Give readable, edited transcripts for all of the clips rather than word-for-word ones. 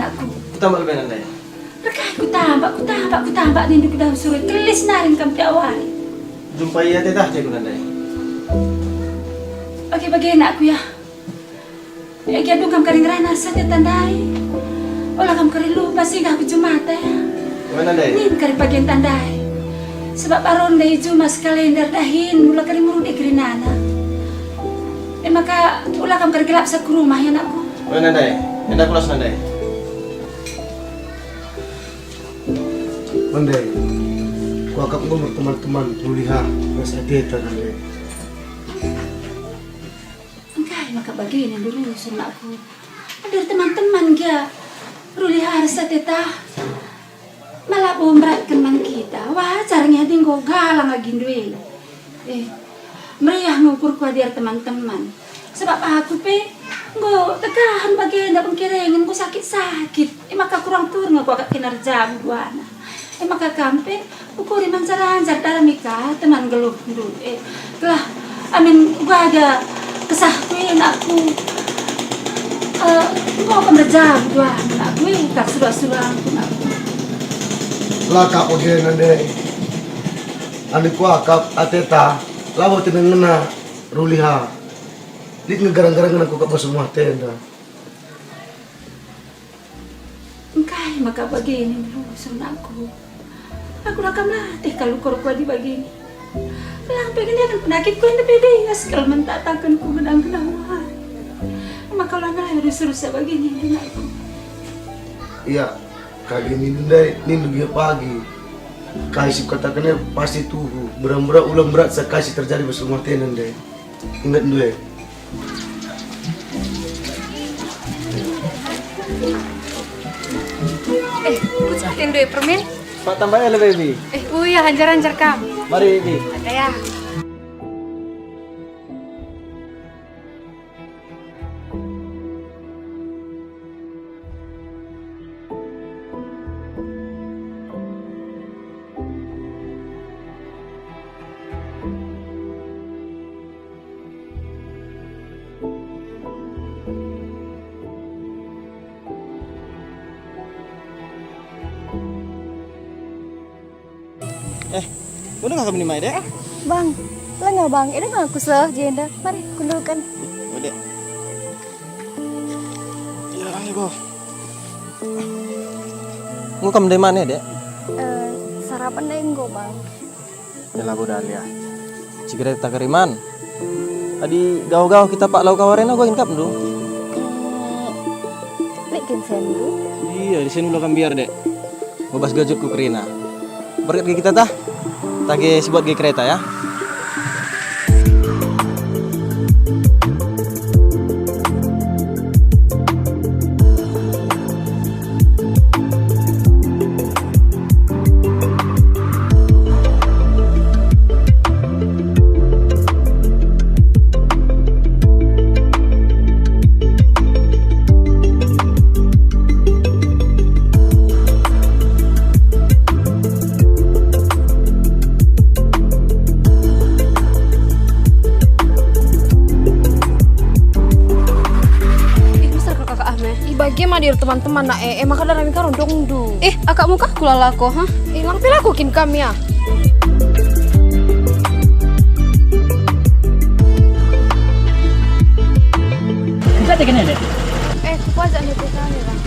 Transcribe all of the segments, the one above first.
nakku. Kutambak lebih nandai. Rekai kutambak nindu kuda suruh kelis narin kampi awal. Jumpai ya tetah cek nandai. Oke bagian aku ya. Ya kia dungkam karing rana saja tandai. Olah kam kari lupa sih aku jumata ya. Mana nandai? Nin kari bagian tandai. Sebab aron dari jumas kalender dahin mula kari murudi kari nana. Maka ulah kam kari gelap sa rumah ya nakku. Mana nandai? Hendak kelas nandai. Mandai, kau akan ngomong teman-teman kuliah bahasa data Mandai. Enggak, maka bagian yang dulu suruh aku. Ada teman-teman dia, ruli harus teta. Malah berat kenang kita. Wah, caranya tinggal galang lagi duel. Meriah ngukur kuadir teman-teman. Sebab aku nggak tegahan bagian dak pengkirengan ku sakit-sakit. Maka kurang tur nggak agak kinerja buana. Maka kampe ukuri mancar-ancar dalam mika teman geluh dulu. Lah, amin gua ada kesahkuin aku. Mau kemerjam gua aku tak sudah aku. Lah kak bagian Mandai, adik kau akap ateta, lawa tinengena ruliha. Dik ngegarang-garang aku kak semua tenda. Engkai maka begini dulu suruh aku. Aku rakam latih kalau kau di begini. Lah pengen dia kan penyakitku yang lebih bebas kalau mentatakan ku menang-menang. Maka kalau nggak harus suruh saya begini aku. Iya, kak gini Mandai, ini lebih pagi. Kasih katakannya pasti tuh berat-berat ulang berat sekasih terjadi bersama tenda Mandai. Ingat dulu ya. Kucatin dua permen. Pak tambah ya lebih. Ya hanjar-hanjar kam. Mari Bi. Ada ya. Mana nggak kami main deh? Bang, lah nggak bang? Ini nggak aku seh jenda. Mari kundulkan. Udah. Ya lang nih kok. Nggak kamu dari mana dek? Sarapan deh enggak bang. Ya lagu Dalia. Cikere tak keriman. Tadi gaw-gaw kita pak lau kawarena gua ingkap dulu. Likin sendu. Iya di sini udah kan biar dek. Bebas gajuk ku kerina. Berkat kita tah. Tagi buat ge kereta ya. Dir teman-teman nak maka dalam ikan rondong du. Akak muka kulala ko ha. Lang pila ko kin kami ya. Bisa tekan deh. Kupajan itu kami bang.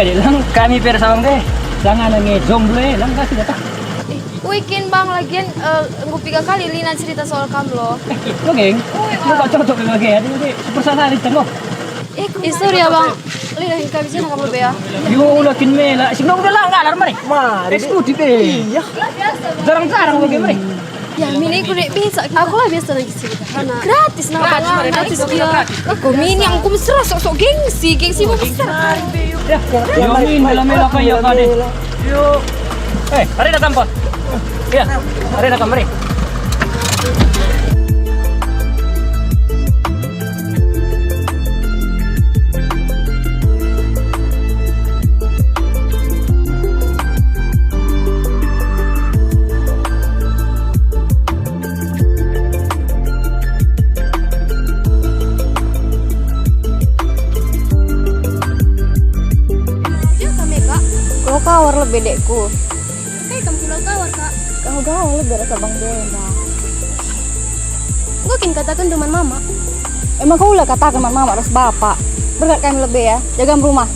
Deh lang kami persawang deh. Jangan nge jomblo lang kasih datang. Weekend bang lagian ngupiga kali Lina cerita soal kamu loh. Itu geng. Lu kok cocok lagi ya. Jadi super sana di tengok. Historia bang. Lina hingga bisa nak kamu bea. Yo lakin mela. Sino udah lah ngalar mari. Mari. Studi be. Iya. Jarang-jarang bagi mari. Ya mini ku dek bisa. Aku lah biasa lagi cerita. Gratis nah bang. Gratis dia. Aku mini yang ku mesra sok-sok gengsi mau besar. Ya. Yo min mela-mela kayak kade. Yo. Hari datang pot. Ya. Hari datang mari. pulau kawar lebih dekku. Kayak kamu pulau kawar kak. Kau gaul lebih rasa bang Jenda. Gue kin katakan teman mama. Emang kau udah katakan teman mama harus bapak. Berkat kami lebih ya, jaga rumah.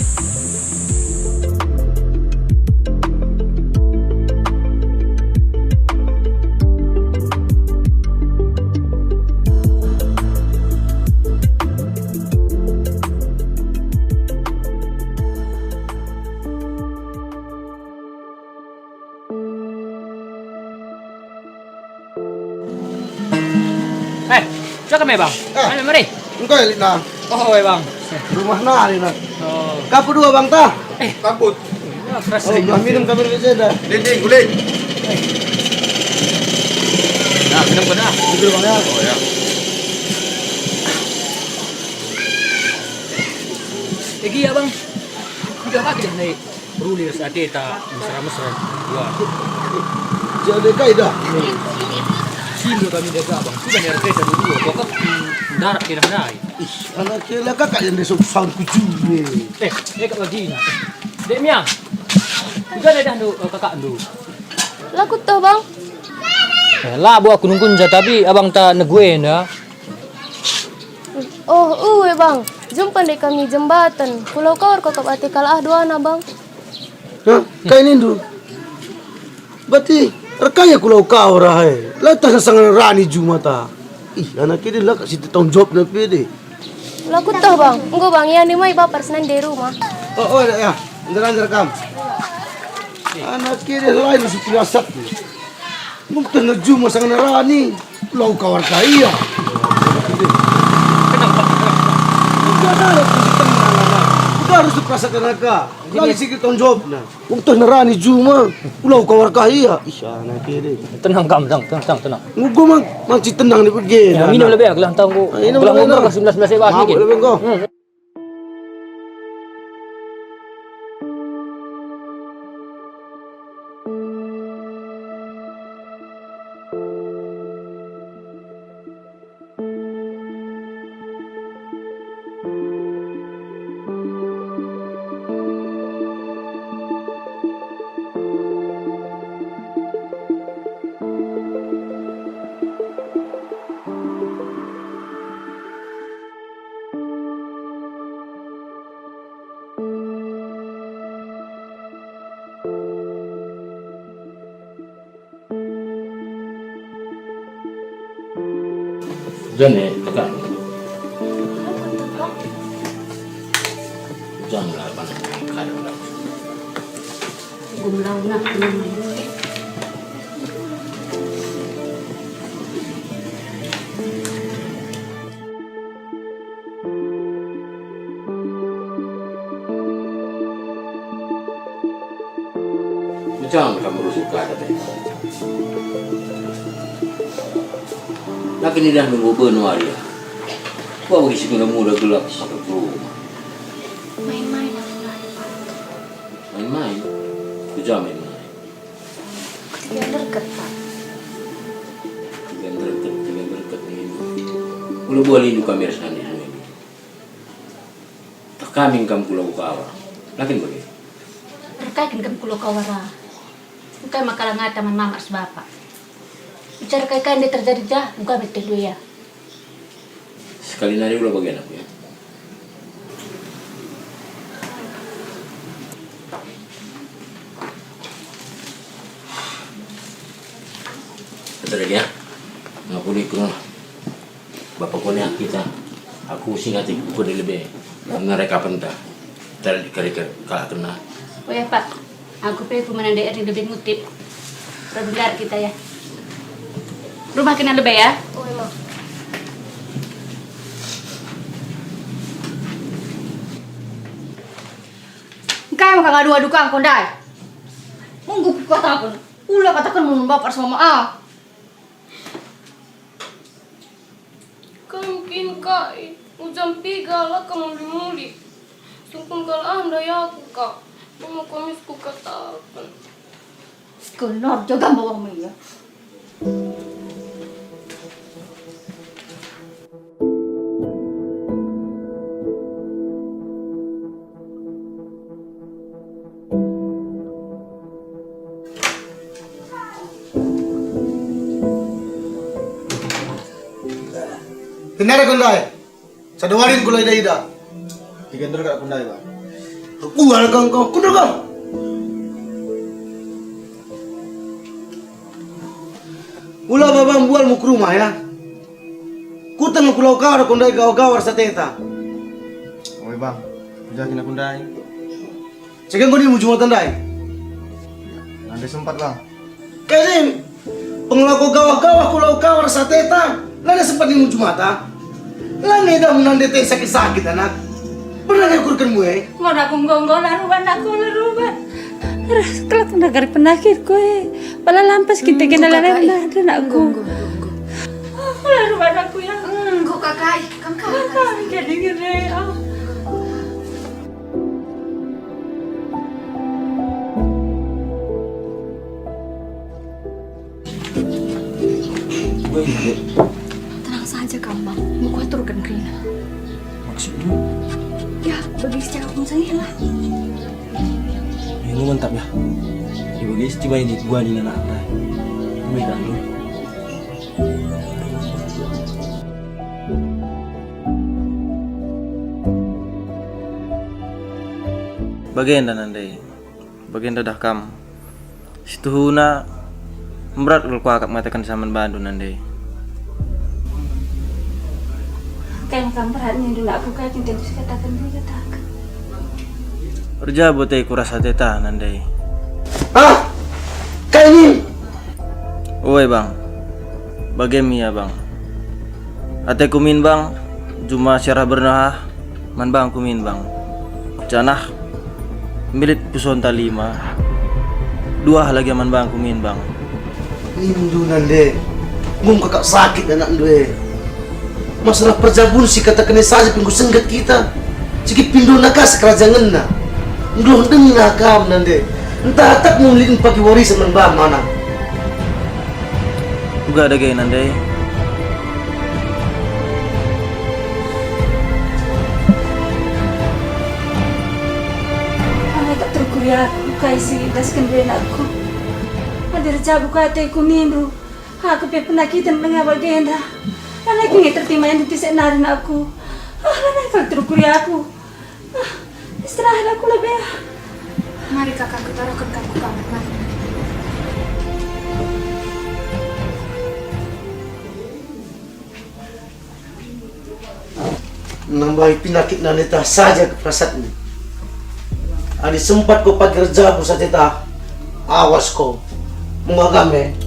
Cakap ya bang? Ayo mari. Engkau ya Lina. Oh ya bang. Rumah nah Lina. Oh. Kapu dua bang tah. Kabut. Fresh. Oh, belah minum kamar berseda. Dinding, guling. Nah, minum kena. Betul bang ya. Oh ya. Egi ya bang. Udah pakai dah naik. Berulir saat kita mesra-mesra. Wah. Jadi kaidah. Silo kami dah bang. Sudah mereka kereta dulu. Pokok darat kita naik. Anak kira kakak yang besok sound kucu ni. Kak lagi nak. Dek Miang. Juga ada dah kakak tu. Laku tuh bang. Lah buat aku nunggu je tapi abang tak neguin dah. Oh, bang. Jumpa deh kami jembatan. Pulau kawar kok ati kalah dua na bang. Hah? Kain itu. Berarti rekaya kulau kau rahai. Letak sangat rani jumata. Ih, anak kira lah kat situ tanggung jawab nak pede. Laku tuh bang. Enggak bang, ya nih mai bapak senang di rumah. Oh, ya. Antar kam. Anak kira lain masih pirasat ni. Mungkin ngejum sangat rani. Kulau kau kaya. Enggak ada posisi tenang anak. Kita harus diperasakan agak. Lagi sikit tanggung jawab na. Mungkin rani juma. Kulau kau kaya. Ih, anak kira. Tenang kam, tenang. Ngugo mang ci tenang ni pergi. Ya, minum lebih aku lah tahu aku. Minum Pulang lebih, umur nah. ke 19 sebab Mabuk sedikit. lebih kau. Jangan tekan. Janganlah banyak kadang dah. Gumlaw na naman. Jangan kamu suka tapi. Laki ni dah nunggu benar ya. Kau bagi si gula muda gelap satu rumah. Main-main ako na. Main-main. Kejam main-main. Yan dekat pa. Dengan dekat ni. Pulau boleh juga kamera sana ni. Tak kami kamu pulau kawa. Lakin bagi. Terkait dengan pulau kawara. Bukan makalang nga taman mama sa bapak. Bicara kaya hindi terjadi dah, bukan betul dulu ya. Sekali nari ulah bagian aku ya. Kata lagi ya. Ngapuni ko na. Bapak ko niya kita. Aku singat ko di lebih. Mereka penta. Tadi dikari-kari kalah kena. Oh ya Pak, aku pengen pemenang daerah yang lebih ngutip. Perbengar kita ya. Rumah kena lebih ya. Oh, emang. Kaya maka ngadu-adu kang kondai. Munggu katakan. Ulah katakan mun bapak sama ah. Mungkin kai, ujam pigala kamu muli. Sungkun kalah anda ya aku kak. Mau komisku katakan. Kenor jaga bawa ya. Benar kundai. Sadawarin kula ida. Digendor kak kundai bang. Bual kang kau kundur kau. Ulah babang bual mu ke rumah ya. Kutang pulau kau kundai gawar sateta. Oi bang, udah kena kundai. Sekian kau ni mu cuma tandai. Nanti sempat bang. Kalim penglaku gawar pulau kau sateta. Lada sempat ni mu cuma ta. Lani dah menandete sakit anak. Pernah ngakurkan mu Ngon aku nggong laruan aku laruan. Kelak negari penakit kowe. Pala lampas kita kena laruan dan aku. Laruan aku ya. Kok kakak, kakak. Gede-gede. Gue ini dek. Tenang saja Kambang, mau ku aturkan Krina. Maksudnya? Ya, bagi secara umum saya lah. Ini mantap ya. Ibu guys, coba ini gua di anak anda. Ini kan lu. Bagian dan andai, bagian dah kam. Situ huna berat kalau kau akak mengatakan saman bandu nandai. Kayak kamperan ni dulu aku kayak cinta terus katakan dia katakan. Kerja buat kurasa teta nandai. Ah, kayak ni. Oi bang, bagaimana ya bang? Ate kumin bang, cuma syarah bernah, man bang kumin bang. Canah, milit pusonta 5. 2 lagi man bang kumin bang. Nindu nande, ngum kakak sakit anak nde. Masalah perjabun si kata kena saja pinggu senggat kita. Sikit pindu nakas kerajaan na. Ngelong dengar kam nande. Entah tak memilih pagi warisan man bang mana. Juga ada gaya nandai. Anak tak terkuliah aku kayak si das kenduen aku. Ada rejabu kata aku mindu. Aku pe penakitan dengan bagenda. Anak ini tertima yang ditisek narin aku. Anak tak terkuliah aku. Istirahat aku lebih. Mari kakak, kita taruhkan kamu ke kamar. Mari. Nambahi penyakit nanita saja ke prasatnya. Adi sempat kau pakai rejabu saja tak. Awas kau mengagame.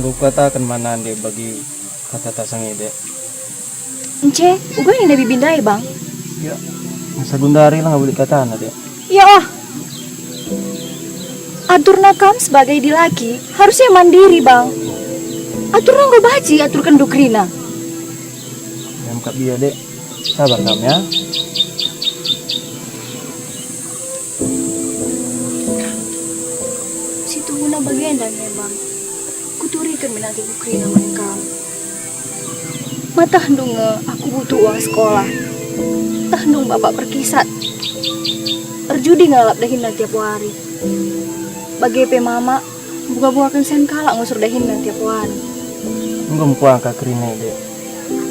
Gue katakan mana ande bagi kata tak sangi dek. Ence, uga yang nabi bindai bang. Ya, masa gundari lah nggak boleh kata anak dek. Ya oh. Atur nakam sebagai dilaki harusnya mandiri bang. Atur nanggo baji, aturkan dukrina. Yang kak dia dek, sabar kamu ya. Situ guna bagian dan memang kuturikan menanti dukrina mereka. Mata hendunge, aku butuh uang sekolah. Tah dong bapak perkisat. Perjudi ngalap dahin tiap hari. Bagi pe mama, buka-bukakan sen kalak ngusur dahin tiap hari. Belum kuang ka kerina dek.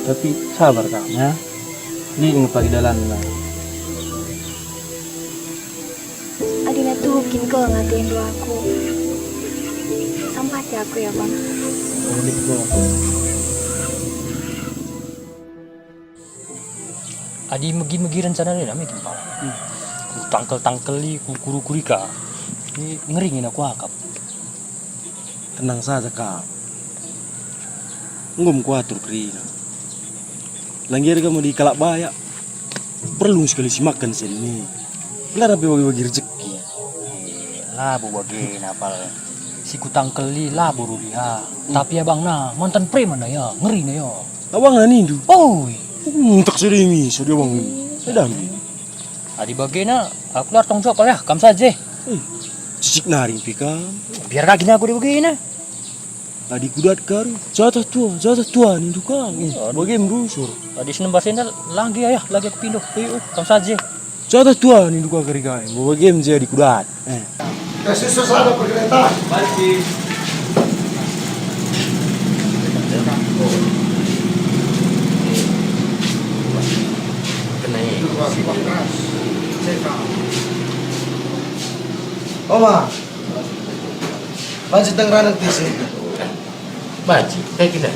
Tapi sabar kak ya. Ini ngepagi dalan lah. Adina tuh bikin kau ngatain doa aku. Sampai aku ya bang. Balik kok. Adi megi-megi rencana ni nami tempat. Ku tangkel-tangkeli, ku kuru-kurika. Ini ngeringin aku akap. Tenang saja kak. Ngom kuatur kerina. Langgir kamu di kalak bayak. Perlu sekali si makan sini. Belar apa bagi-bagi rezeki. Labu bagi napal. Si ku tangkeli labu rudiha. Tapi abang na mantan preman na ya, ngeri na ya. Abang na nindu. Oh, Tak serimi, sudah bang. Sedang. adi bagi na aku lar tong jawab ya, kam saja. Cicik naring pika. Biar lagi na aku di bagi na. Adik kudat karu. Jatah tua nindu kang. Bagi merusur. Adi senembasin lagi ya, lagi aku pindah. Kam saja. Jatah tua nindu kang kerikai. Bagi menjadi kudat. Kasih susah perkereta. Baik. Oma, panci tenggeran nanti sih. Baji, kayak kita.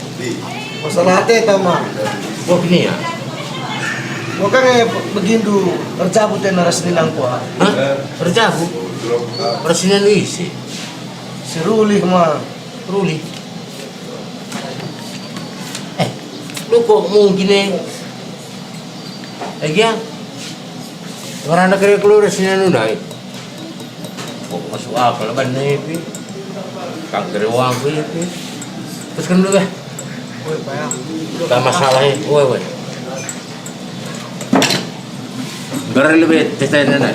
Masalah hati tau ma. Oh gini ya? Mau kan begindu tercabut yang naras nilang kuah. Hah? Berjabu? Persinan isi. Si Ruli ma. Ruli. Lu kok mungkin lagi ya? Orang nak kira keluar sinan unai. Kok masuk apa lah ban nepi? Kang kira uang nepi. Terus kan dulu ya? Tak masalah ya, woi. Gara lebih testain nana.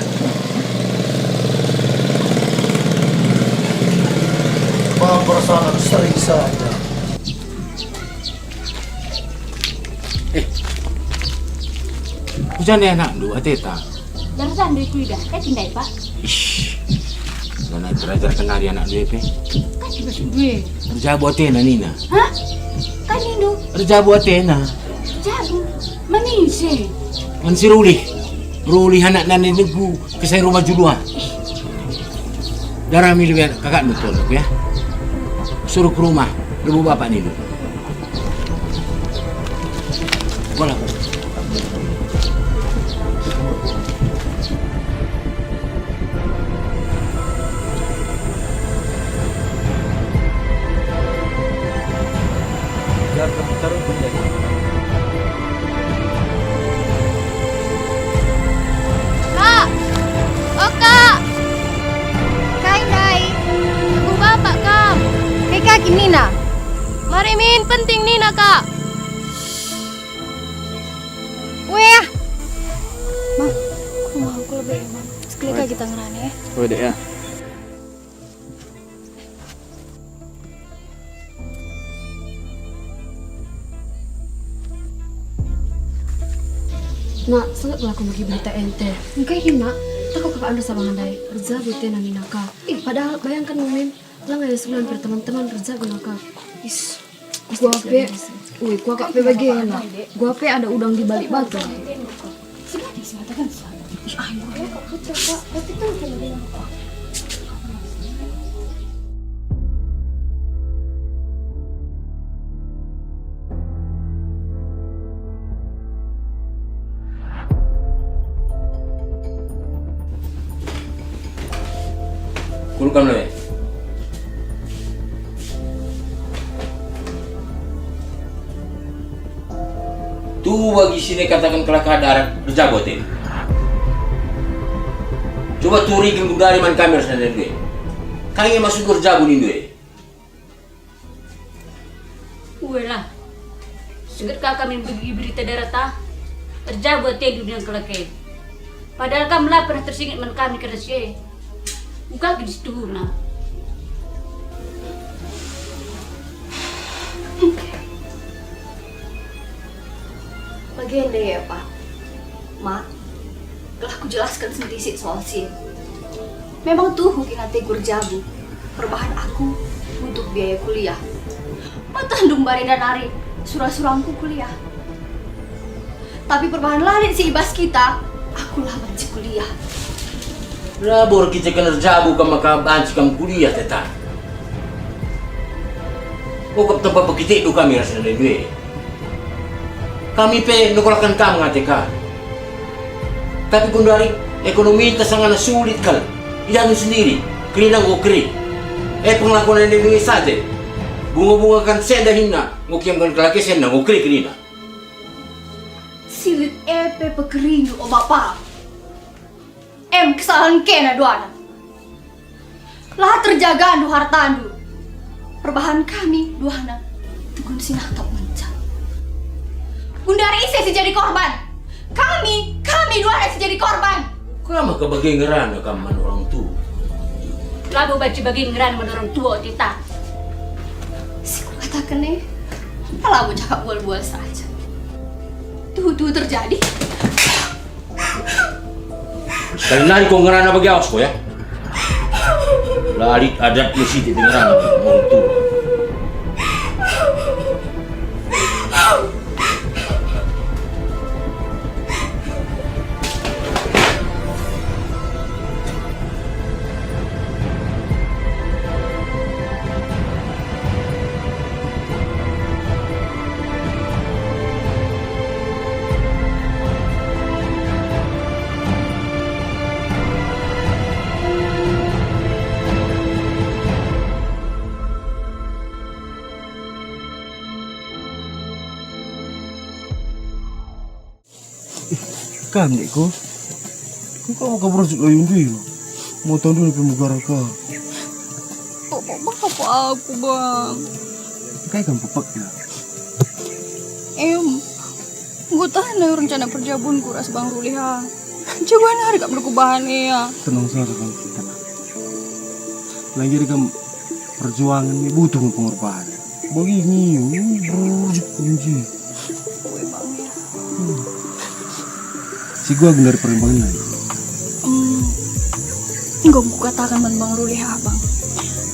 Perasaan sering saja. Hujan ya anak dua teta. Darusan duit kuida, pindai pak. Ish. Nana belajar kenal dia anak dua pe. Kan juga duit. Kerja buat tena Nina. Hah? Kan Indo, Kerja buat tena. jago, manise. Man si Ruli. Ruli anak nani negu ke saya rumah judua. Darah milih kakak betul ya. Suruh ke rumah, ibu bapak nih dulu. Bola. Kak! Oh kak! Kain dai! Ibu bapak kak! Kay kaki Nina! Mari min, penting Nina kak! Weh! Mam, aku mau aku lebih mam. Sekali kak kita ngerani ya. Oh dek ya. Nak, sangat aku bagi berita ente. Enggak ini nak, takut kakak anda sama andai. Kerja buat nami naka. Padahal bayangkan Mumin, lah nggak ada sebulan per teman-teman kerja gue naka. Is, gua pe, gua kak pe bagian nak. Gua pe ada udang di balik batu. Kulkam le. Tuh bagi sini katakan kelakar darat berjabotin. Coba turikin dari man kamera sana dulu. Kayaknya masuk berjabu nih dulu. Ulah. Seger kami bagi berita darata. Kerja buat dia dunia kelake. Padahal kamu lah pernah tersingit man kami kerja. Bukan di situ nah. Bagian deh ya pak. Mak, telah aku jelaskan sedikit soal SIM. Memang tuh kinate gurjabu perbahan aku untuk biaya kuliah. Matandung bari dan Ari surah-surangku kuliah. Tapi perbahan lain si ibas kita, akulah banci kuliah. Labor kita kena jabu kama banci kam kuliah tetap. Kok tempat begitu itu kami rasa duit. Kami pe nukulakan kamu ngateka. Tapi pun dari ekonomi kita sangat sulit kal. Tidak sendiri, kerinang ukri. Pengakuan ini duit saja. Bunga-bunga kan senda hina, ngukiam kan kelaki senda ngukri kerina. Silit pekerindu o bapak. Kesalahan kena doana. Lah terjagaan du hartandu. Perbahan kami duana tukun sinatap mencak. Bundari isi jadi korban. Kami duana jadi korban. Kamu kebagian ngerana kamu orang tua. Lalu baju bagi ngeran menurun tua kita. Si ku katakan nih, kalau mau cakap bual-bual saja. Tuh terjadi. Sekali lari kau ngerana bagi awas kau ya. Lari adat mesti di ngerana orang tua. Kan dekku. Kau kamu kabur layun dulu. Mau tahu dulu pemugara kau. Apa aku bang? Kayak kan pepaknya. Gue tahan dari rencana perjabunku ras bang Ruliha. Coba hari gak berkubahan ya. Tenang saja kan kita. Lagi rekam perjuangan ini butuh pengorbanan. Begini, berujung kunci. Si gua benar perimbangan lagi. Gue mau katakan bang Ruliha bang.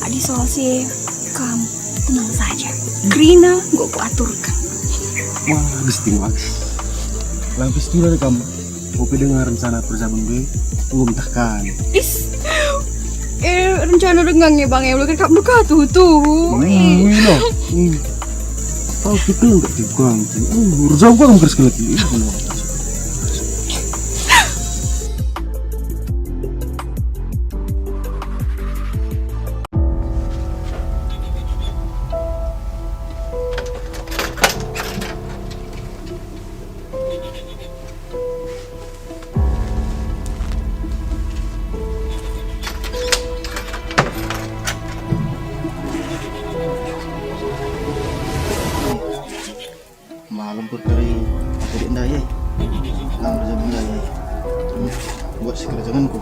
Adi soal si kamu tenang saja. Krina gue aturkan. Wah, istimewa. Lapis dulu deh kamu. Kopi dengar rencana perjamuan gue, gue mentahkan. Rencana dengangnya bang ya, udah kamu tuh. Wih loh, tahu kita enggak juga. Urjau gua nggak sekali lagi. Malam perkari apa di ndaya? Lang berjalan ndaya. Buat si kerjaanku.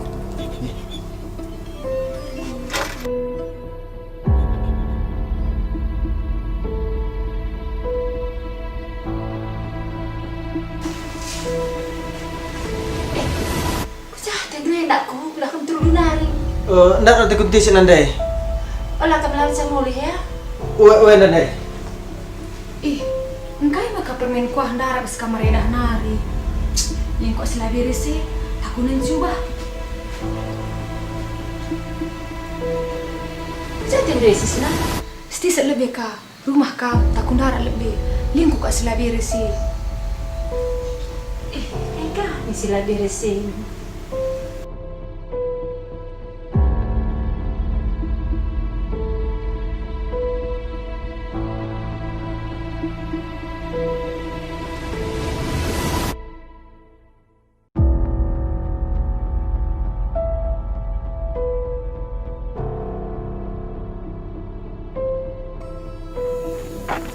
Ndak ada kunti sinandai. Olah kamelan sa muli ya. Uwe nandai. Engkai maka permen kuah darah bis kamarena nari. Yang kok selabiri sih, takunin coba. Jatin resis na. Stis lebih ka rumah ka takun darah lebih. Lingku kok selabiri sih. Eka, ni sila diresin.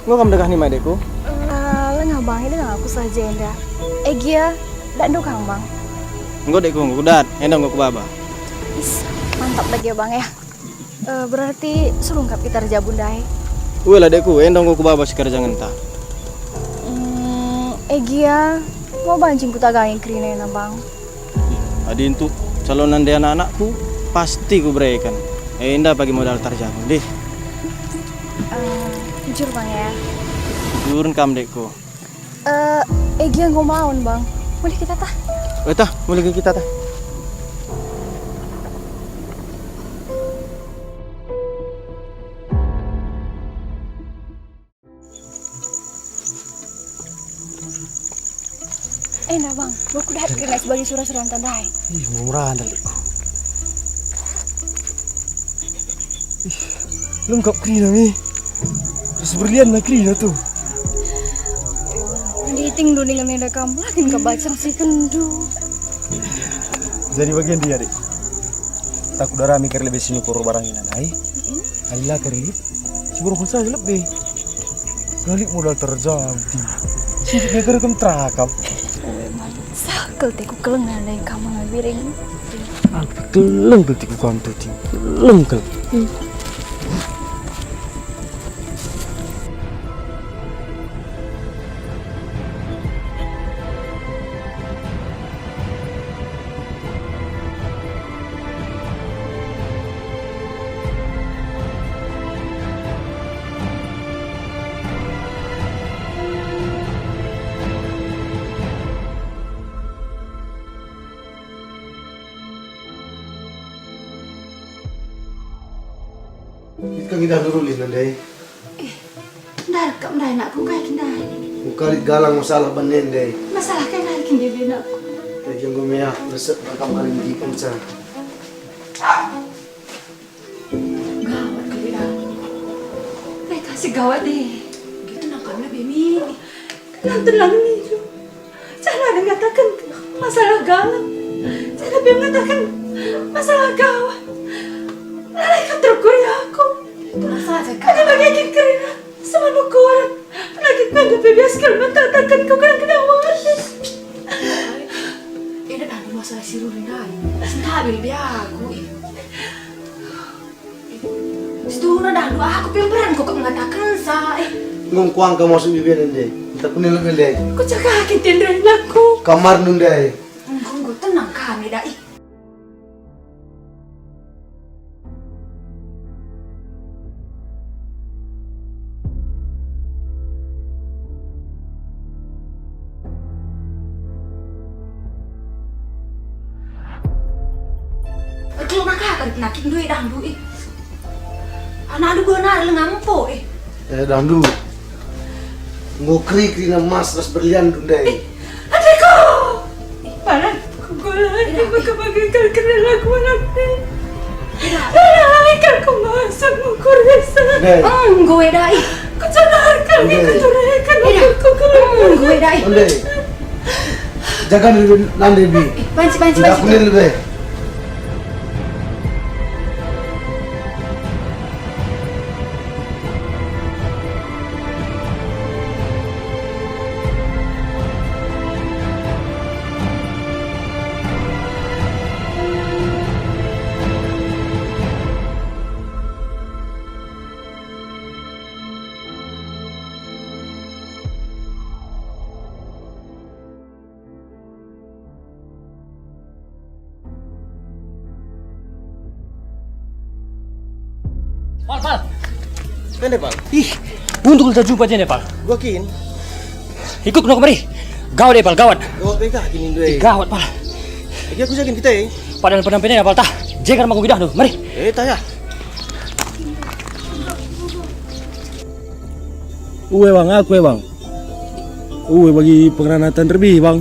Ngô cầm được ni mai deku? Lengah bang, ini dengan aku saja Enda. Egia, tak dukang bang. Ngô deku ngô kudat, endang ngô kubaba. Mantap lagi ya bang ya. Berarti selungkap kita Raja Bundai. Uwe lah deku, endang ngô kubaba sekarang jangan ta. Egia, Mau banjing ku tagangin kerina na bang. Adi untuk calonan dia anak-anakku pasti ku berikan. Indah bagi modal terjamin deh. Jujur bang ya. Turun kam dekku. Egi yang ngomongin bang. Boleh kita tah? Tah, boleh ke kita tah. Nah bang, mau ku dahat kerina sebagai surah-surahan tandai. Ih, mau merandal dekku. Lengkap kerina mi. Terus berlian lah kerina tuh. Diting do dengan neda kamu lagi kebaca si kendu. Jadi bagian dia dek. Tak udah rame kerja lebih sini koro barang ini nai. Ayolah kerja. Si burung saja lebih. Galik modal terjangkau. Si mereka rekam terakam. Sakel teku kelengan dari kamu ngabiring. Aku keleng tuh tiku kamu tuh tiku keleng kel. Kang idah nurulin nandai. Ndar kam ndai nakku kayak kindai. Mukalit galang masalah banen dai. Masalah kayak kali kindi benakku. Lagi yang gue meyak resep rakam hari di penca. Gawat kali dah. Kayak kasih gawat deh. Gitu nangkapnya Bimi. Tenang nih. Cara ada ngatakan masalah galang. Cara dia mengatakan masalah gawat. Lalai kan terkuri aku. Itulah saja kan. Ada bagian kerina. Sama nukuran. Lagi kan bias kalau mengatakan kau kan kena waris. Ini ada masalah si Ruri nai. Stabil biaku. Setuna dah dua aku pemberan kok mengatakan sa. Ngom kuang kamu masuk bibir nandai. Kita punya lebih dai. Kau jaga kaki tenderin aku. Kamar nundai. Gue tenang kami dah. Kalau nak nakin duit dah duit. Anak lu benar lengang po Dandu. Ngokri kerina mas ras berlian nundai. Adikku. Mana kau lagi bagi kena lagu nanti. Lalai kan kau masuk ngukur desa. Dai. Gue dai. Kau jangan kami kecurikan aku keluar. Gue dai. Nandai. Jaga lebih nandai bi. Banci. Tidak punya lebih. Pal. Kan deh, Pak. Ih, untuk kita jumpa aja nih, Pal. Gua kin. Ikut kena kemari. Gawat deh, Pal, gawat. Gawat kita kini deh. Gawat, Pal. Lagi aku yakin kita Padahal penampilannya ya, Pal, tah. Jangan mau gidah tuh, mari. tah ya. Uwe bang, aku ya bang. Uwe bagi pengkhianatan lebih bang.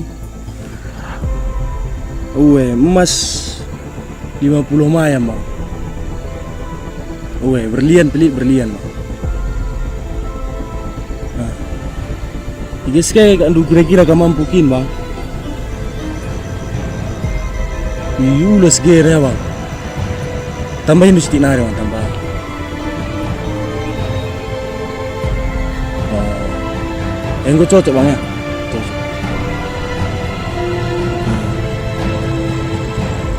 Uwe emas 50 mayam bang. Uwe berlian pelit berlian bang. Nah, guys kayak kan kira-kira kamu mampukin bang. Yulas gere ya bang. Tambahin mesti nari bang tambah. Yang gue cocok bang ya. Cocok.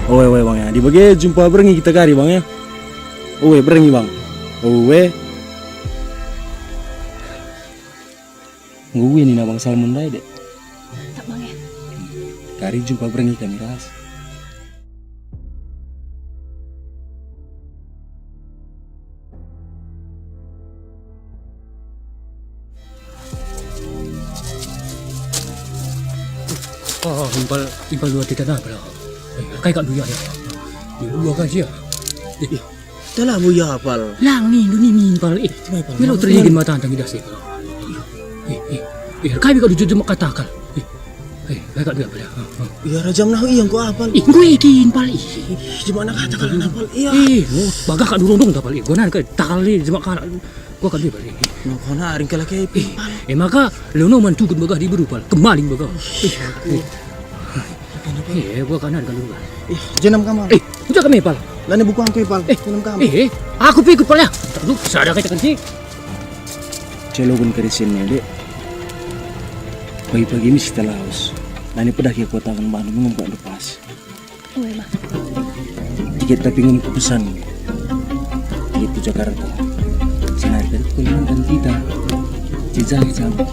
Owe bang ya. Dibagi jumpa berengi kita kari bang ya. Owe berengi bang. Owe. Gue ini bang salmon dai dek. Tak bang ya. Kari jumpa berengi kami ras. Oh, impal luar tidak nak pula. Kai kat duya ya. Di luar kan dia. Dalam buya apal. Lang ni, ni impal. Melo terligin mata antang idas eh. Kai bi kat duja mak katakan. Kai kat duya pula. Ya rajam nah iyang ko apal. Gue ikin impal. Gimana kata kalau apal? Iya. Bagah kat durung tapal. Gua nan ke tali jemak kan. Gua kat dia balik. No kona aring kala kay pipal. Maka leono man tukut bagah di berupal. Kemaling bagah. Gua kanan kalau luar. Jenam kamar. Udah kami pal. Lani buku angko ipal. Jenam kamar. Aku pikir pal ya. Lu sadar kata kan sih. Celogun karisinnya dek. Pagi-pagi ini setelah haus. Lani pedah ke kota kan Bandung ngomong lepas. Tiket tapi ngomong kepesan. Itu Jakarta. Sinar dari kuliah dan kita. Jejak sama.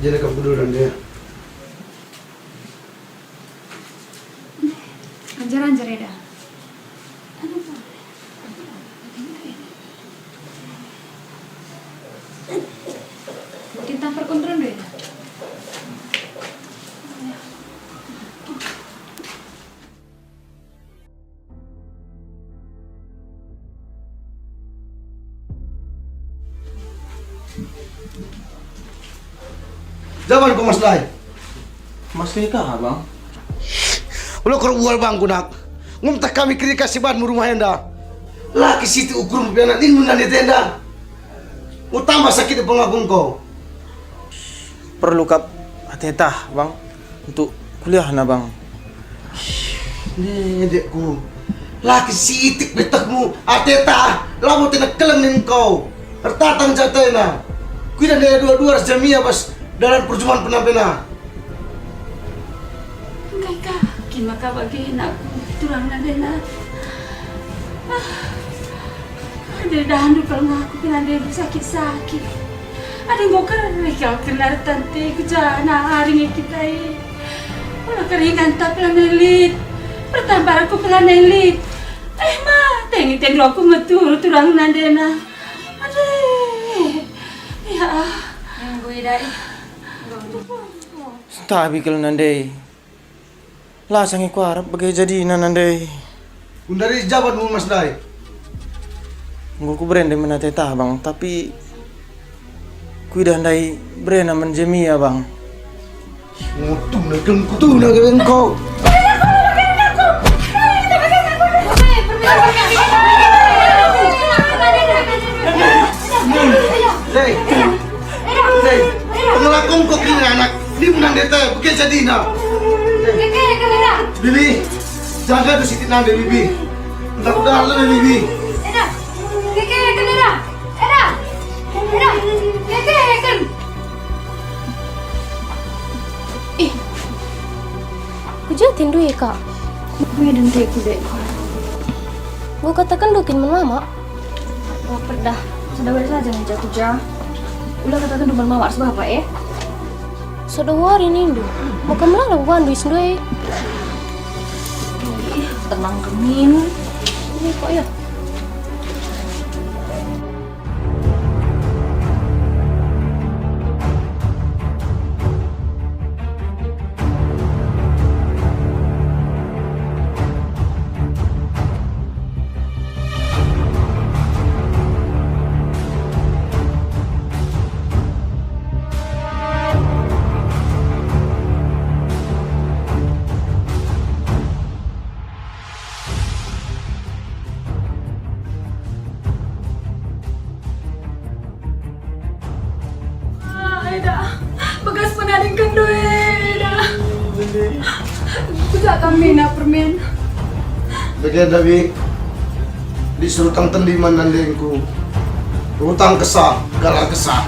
Jadi kamu dulu dan dia. Anjar ya dah. Kita perkontrol deh. Zaman ko mas Lai. Mas kay ka bang? Ulo kerubual bang kunak. Ngumtak kami kiri kasih ban rumah enda. Laki situ ukur mpiana ini munan di tenda. Utama sakit di pengagung kau. Perlu kap ateta bang untuk kuliah na bang. Nih dekku. Laki sitik betakmu ateta. Lamu tina kelenin kau. Tertatang jatena. Kuida dia dua-dua jamia pas dalam perjumpaan penampilan. Enggak kak, gimana kak bagi aku turang nadena. Ada dahan kalau aku bilang dia sakit-sakit. Ada yang mau kerja kelar tante kejana hari ini kita ini. Kalau keringan tak pelan elit, bertambah aku pelan elit. Tengi aku metur turang nadena. Aduh, ya. Gue dah. Tapi kalau nandai lah sangi ku harap bagai jadi nandai. Undari jabat mu mas Lai. Ngul ku brand mana teta bang, tapi ku dah ndai brand aman Jemia bang. Ngutung na kau. Lei, pengelakong kau kini anak. Ini menang deta, bukan jadi na. Bibi, jaga tu sitit nande Bibi. Entah udah lalu Bibi. Hujatin dulu ya kak. Gue dan teku deh. Gue katakan dukin mama. Oh, pedah. Sudah beres saja nih jatuh. Udah katakan duman mawar sebab apa ya? Sudah hari ini dulu. Bukan malah lakukan duit sendiri. Tenang kemin. Ini kok ya? Bekas penadingkan duit dah. Kujak kami nak permen. Bagian Dabi, disuruh tang tendiman nandengku. Rutang kesah, galar kesah.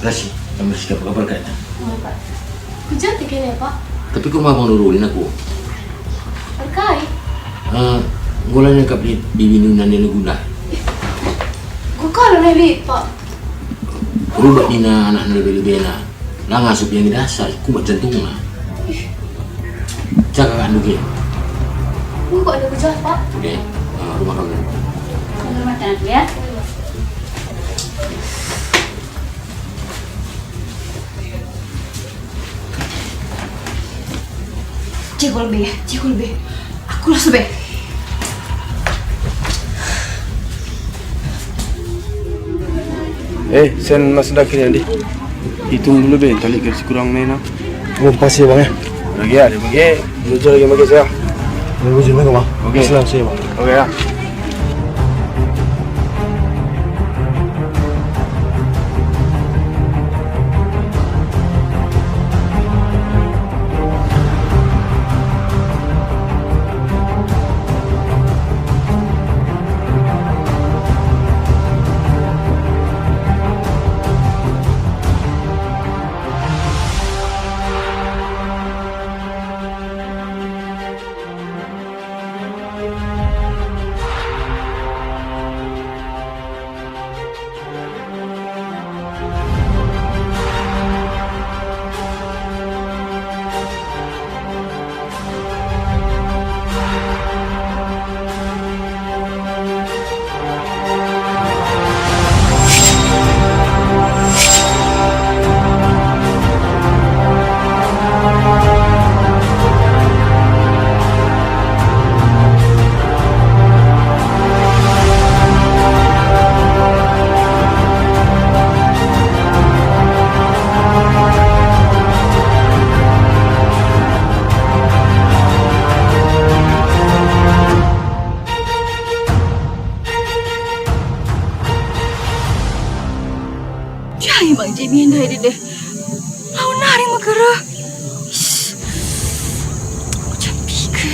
Rasi, kami sikap kabar kayaknya. Oh, Pak. Hujan kayaknya, Pak. Tapi kok mau nurulin aku? Terkait. Ngulangnya kap di minunan yang guna. Kok kalau lebih, Pak? Rubah nina anak lebih-lebih na. Lah ngasup yang dasar, kumat jantung na. Cakap kan dulu. Kok ada hujan, Pak? Oke, rumah kamu. Rumah tanah dulu ya. Cekol be. Aku lah be. Sen mas dah kira di. Hitung dulu be, tali garis kurang main nak. Oh, pasti bang ya. Lagi ada bagi. Jujur lagi bagi saya. Nunggu jumpa bang. Oke. Selamat siang bang. Oke ya. Jai bang Jemi yang dari deh. Lawan nari magara. Cantik ke?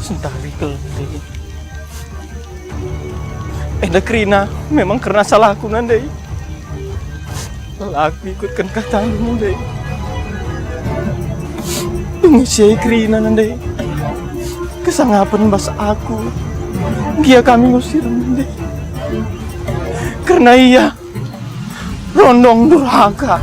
Sentari ke. Eda Krina, memang karena salahku nandai. Aku ikutkan katamu nandai. Pengusiai Krina nandai. Kesangapan bas aku. Dia kami ngusir nandai. Karena ia rondong durhaka.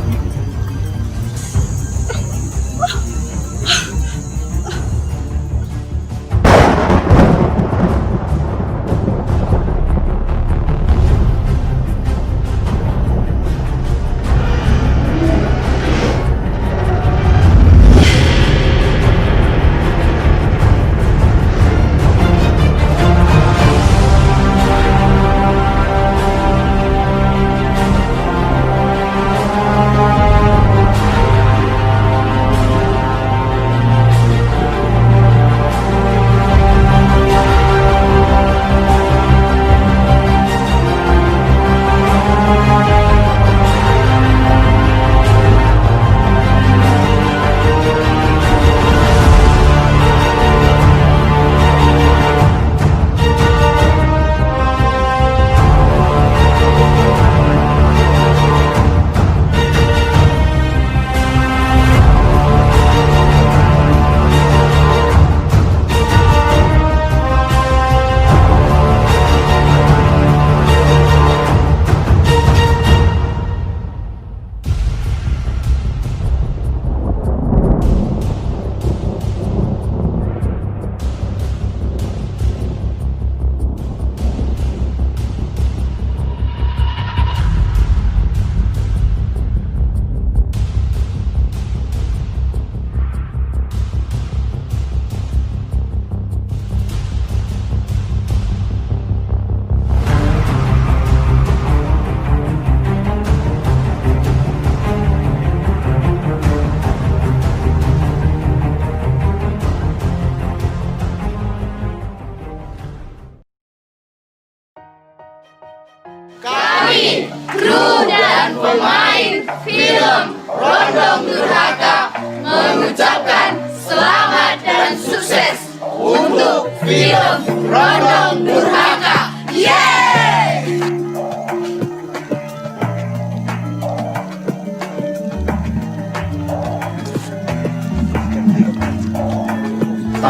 Kru dan pemain film Rondong Durhaka mengucapkan selamat dan sukses untuk film Rondong Durhaka. Yeay!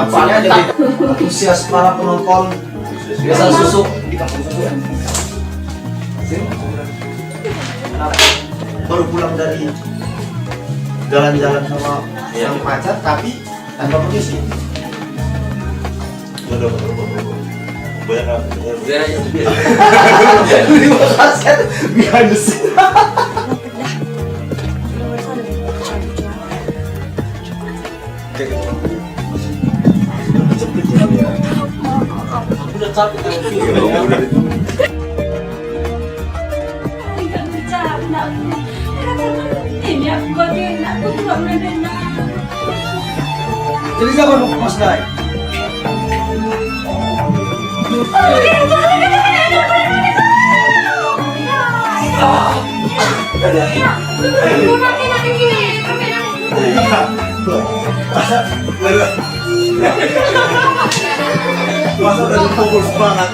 Nampaknya jadi antusias para penonton. Biasa susuk di kampung susu ya. Baru pulang dari jalan-jalan sama yang pacar tapi tanpa permisi. Terima kasih. Behind the scene. Udah capek Tinggal bercanda. Ini aku bagian aku tuh menena. Jadi siapa Mas Dai? Masa udah dipukul semangat.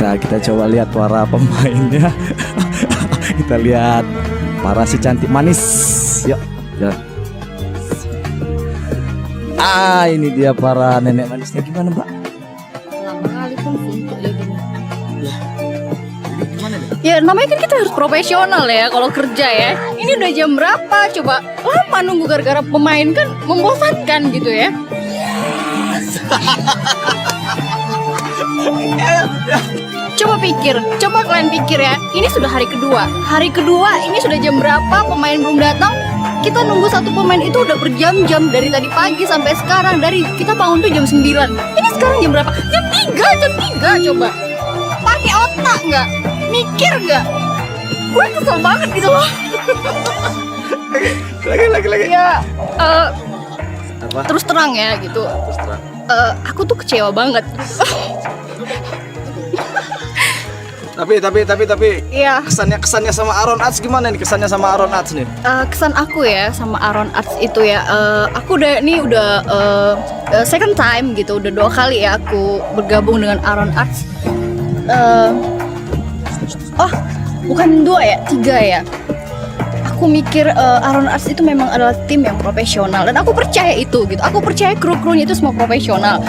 Ya kita coba lihat para pemainnya. Kita lihat para si cantik manis. Yuk, jalan. Ini dia para nenek manisnya. Gimana, Mbak? Lama kali pun untuk lagi. Ya namanya kan kita harus profesional ya kalau kerja ya. Ini udah jam berapa coba? Lama nunggu gara-gara pemain kan membosankan gitu ya. Coba pikir, coba kalian pikir ya. Ini sudah hari kedua. Hari kedua ini sudah jam berapa? Pemain belum datang. Kita nunggu satu pemain itu udah berjam-jam dari tadi pagi sampai sekarang. Dari kita bangun tuh jam 9. Ini sekarang jam berapa? Jam 3 coba. Pakai otak nggak? Mikir nggak? Gue kesel banget gitu loh. Lagi. Ya, terus terang ya gitu. Aku tuh kecewa banget. Tapi Iya. kesannya sama Aaron Arts gimana nih? Kesannya sama Aaron Arts nih? Kesan aku ya sama Aaron Arts itu ya, aku udah second time gitu, udah 2 kali ya aku bergabung dengan Aaron Arts. Bukan 2 ya, 3 ya. Aku mikir Aaron Arts itu memang adalah tim yang profesional dan aku percaya itu gitu. Aku percaya kru-krunya itu semua profesional.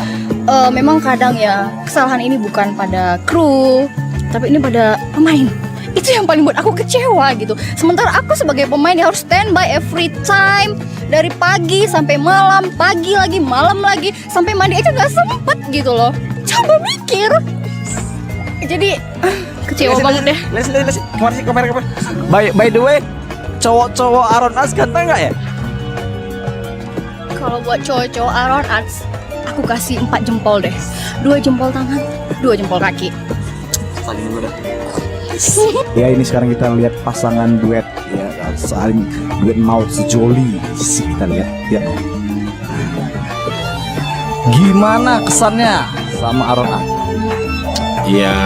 Memang kadang ya kesalahan ini bukan pada kru, tapi ini pada pemain. Itu yang paling buat aku kecewa gitu. Sementara aku sebagai pemain yang harus standby every time, dari pagi sampai malam, pagi lagi, malam lagi, sampai mandi aja nggak sempet gitu loh. Coba mikir. Jadi kecewa banget deh. Les. Kemarin. By the way, cowok-cowok Aaron Arts ganteng nggak ya? Kalau buat cowok-cowok Aaron Arts, aku kasih 4 jempol deh. 2 jempol tangan, 2 jempol kaki. Saling dulu dah. Ya ini sekarang kita lihat pasangan duet ya, saling duet maut sejoli. Kita lihat ya. Gimana kesannya sama Aaron Arts? Ya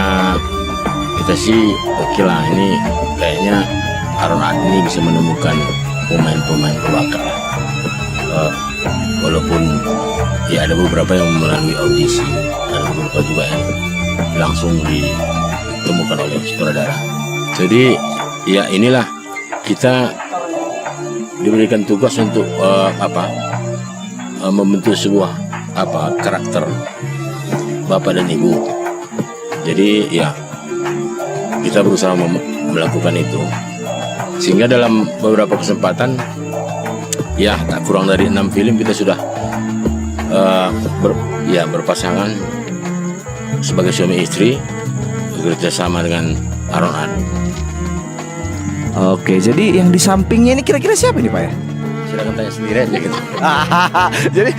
kita sih oke lah, ini kayaknya Aaron Arts ini bisa menemukan pemain-pemain berbakat lah. Walaupun ya ada beberapa yang melalui audisi, ada beberapa juga yang langsung ditemukan oleh sutradara. Jadi ya inilah kita diberikan tugas untuk membentuk sebuah karakter bapak dan ibu. Jadi ya kita berusaha melakukan itu sehingga dalam beberapa kesempatan ya tak kurang dari 6 film kita sudah berpasangan sebagai suami istri bekerja sama dengan Aaron Arts. Oke, jadi yang di sampingnya ini kira-kira siapa nih Pak ya? Silakan tanya sendiri aja gitu. Jadi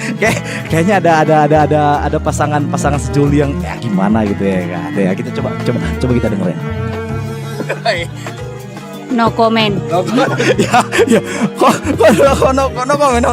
kayaknya ada pasangan sejoli yang ya gimana gitu ya. Ada ya, kita coba kita dengerin. No comment. Ya, ya. Kok komen